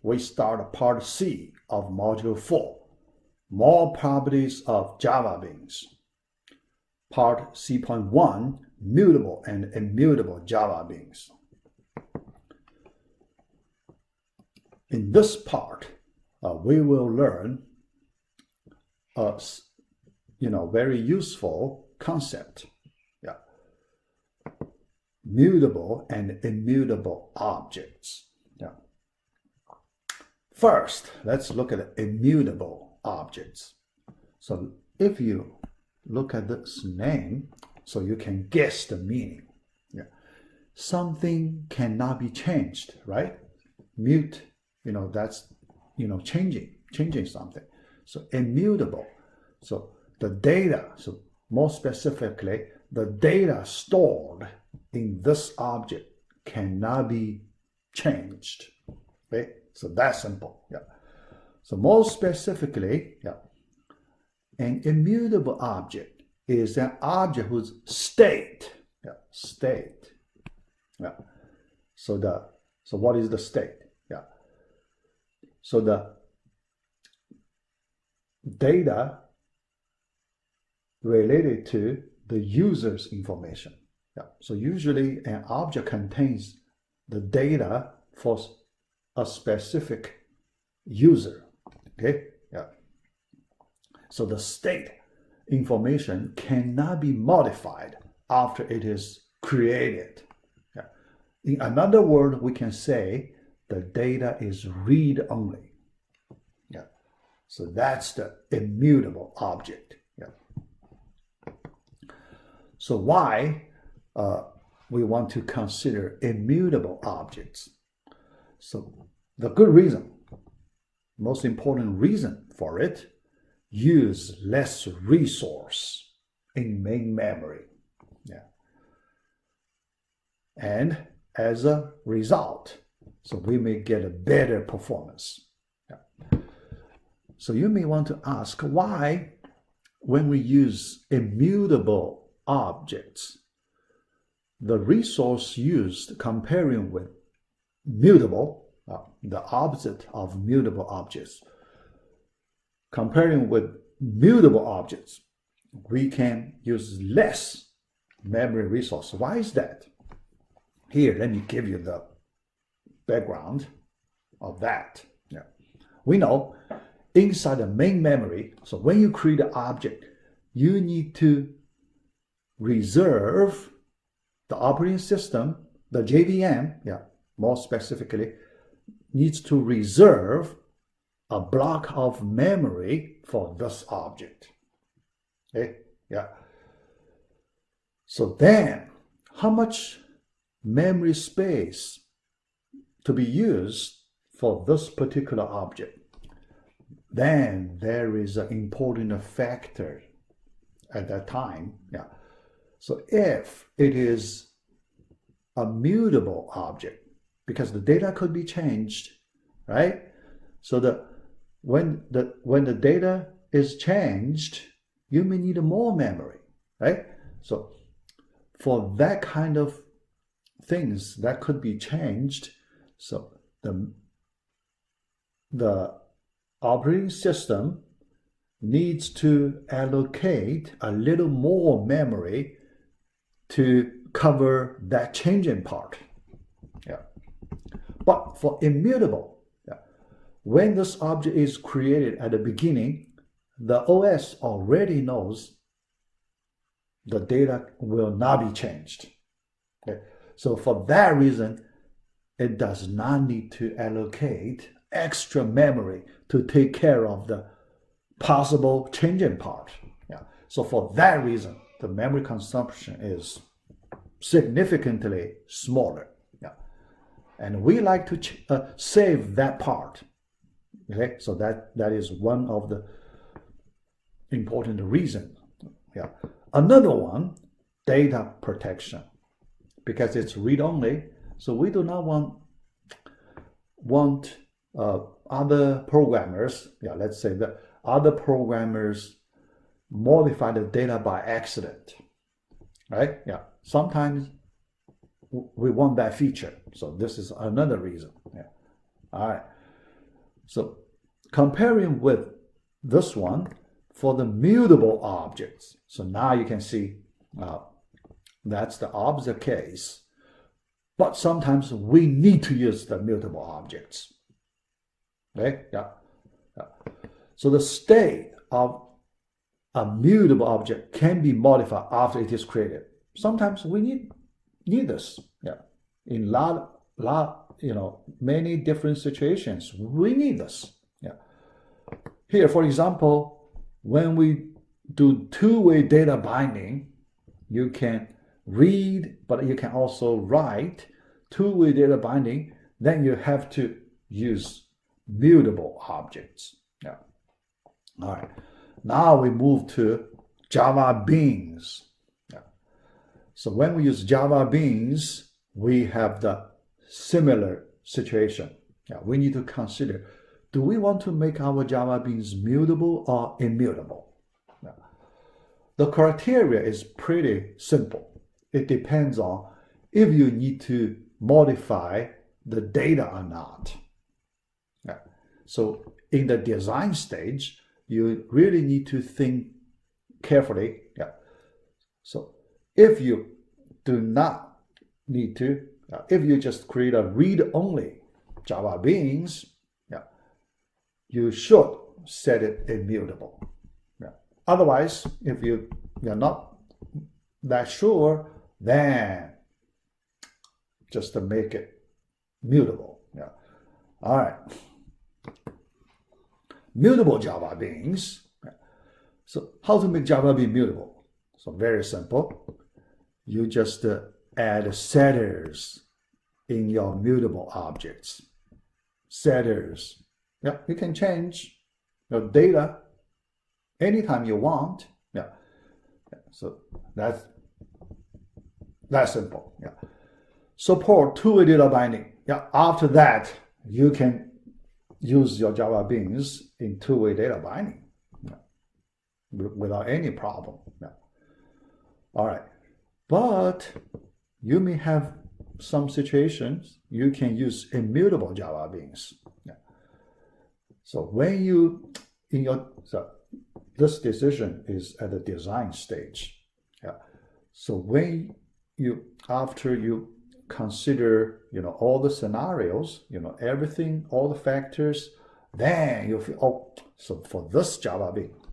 we start part C of Module 4, More Properties of JavaBeans. Part C.1, Mutable and Immutable JavaBeans. In this part, we will learn a very useful concept. Mutable and immutable objects. First, let's look at immutable objects. So if you look at this name, so you can guess the meaning. Something cannot be changed, right? Mute, that's changing something. So immutable. So the data, so more specifically, the data stored in this object cannot be changed. Okay? So that's simple. So more specifically, an immutable object is an object whose state. So what is the state? So the data related to the user's information. So usually an object contains the data for a specific user. Okay? So the state information cannot be modified after it is created. In another word, we can say the data is read-only. So that's the immutable object. So why we want to consider immutable objects? So the good reason, most important reason for it, use less resource in main memory. And as a result, so we may get a better performance. So you may want to ask why, when we use immutable objects, the resource used comparing with mutable, the opposite of mutable objects, comparing with mutable objects, we can use less memory resource. Why is that? Here, let me give you the background of that. We know inside the main memory, so when you create an object, you need to reserve the operating system, the JVM, more specifically, needs to reserve a block of memory for this object. So then, how much memory space to be used for this particular object? Then there is an important factor at that time. So if it is a mutable object, because the data could be changed, right? So when the data is changed, you may need more memory, right? So for that kind of things that could be changed, so the operating system needs to allocate a little more memory to cover that changing part. But for immutable, when this object is created at the beginning, the OS already knows the data will not be changed. So for that reason, it does not need to allocate extra memory to take care of the possible changing part. So for that reason, the memory consumption is significantly smaller. And we like to save that part. So that is one of the important reasons. Another one, data protection. Because it's read-only, so we do not want other programmers, let's say that other programmers modify the data by accident, right? Sometimes we want that feature. So this is another reason. All right. So comparing with this one for the mutable objects. So now you can see that's the opposite case. But sometimes we need to use the mutable objects. Okay? Yeah. So the state of a mutable object can be modified after it is created. Sometimes we need this. Yeah. In many different situations, we need this. Yeah. Here, for example, when we do two-way data binding, you can read, but you can also write two-way data binding. Then you have to use mutable objects. Yeah. All right. Now we move to JavaBeans. Yeah. So when we use JavaBeans, we have the similar situation. Yeah. We need to consider, do we want to make our JavaBeans mutable or immutable? Yeah. The criteria is pretty simple. It depends on if you need to modify the data or not. Yeah. So in the design stage, you really need to think carefully. Yeah. So if you do not need to, if you just create a read-only JavaBeans, yeah, you should set it immutable. Yeah. Otherwise, if you're not that sure, then just to make it mutable. Yeah. All right. Mutable JavaBeans. So how to make JavaBeans mutable? So very simple. You just add setters in your mutable objects. Setters. Yeah, you can change your data anytime you want. Yeah. So that's simple. Yeah. Support two-way data binding. Yeah. After that, you can use your JavaBeans in two-way data binding without any problem. Yeah. All right. But you may have some situations you can use immutable JavaBeans. Yeah. So when you this decision is at the design stage. Yeah. So when after you consider all the scenarios, everything, all the factors, then you feel, so for this JavaBeans,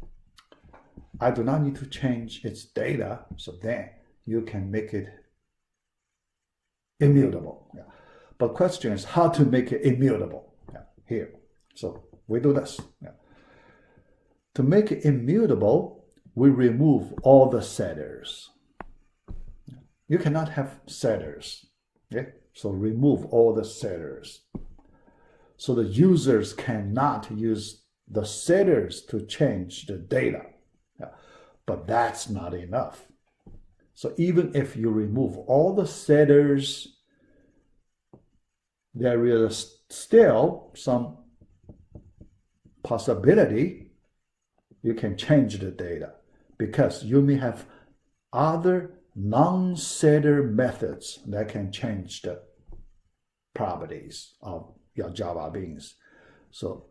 I do not need to change its data, so then you can make it immutable. Yeah. But question is how to make it immutable. Yeah. Here, so we do this. Yeah. To make it immutable, we remove all the setters. You cannot have setters. Okay? So remove all the setters. So the users cannot use the setters to change the data. Yeah. But that's not enough. So even if you remove all the setters, there is still some possibility you can change the data because you may have other non-setter methods that can change the properties of your JavaBeans. So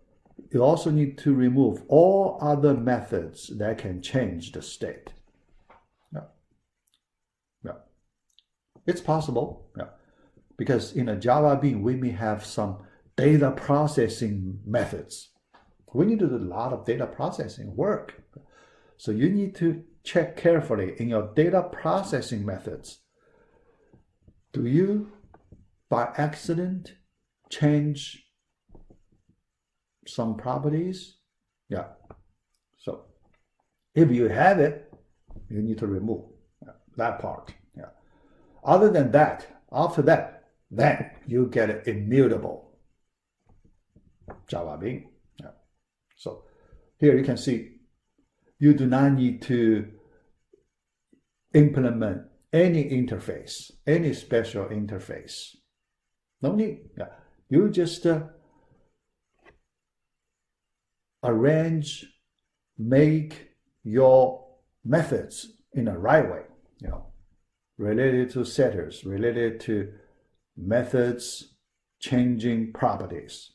you also need to remove all other methods that can change the state. Yeah. Yeah. It's possible. Yeah. Because in a JavaBeans, we may have some data processing methods. We need to do a lot of data processing work. So you need to check carefully in your data processing methods. Do you, by accident, change some properties? Yeah. So if you have it, you need to remove that part. Yeah. Other than that, after that, then you get an immutable JavaBeans. Yeah. So here you can see you do not need to implement any interface, any special interface. No need. Yeah. You just make your methods in the right way, related to setters, related to methods changing properties.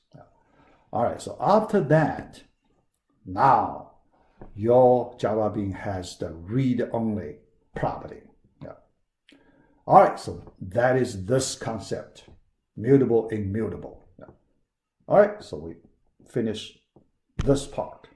All right, so after that, now your JavaBeans has the read-only property. Yeah. All right, so that is this concept, mutable, immutable. Yeah. All right, so we finish this part.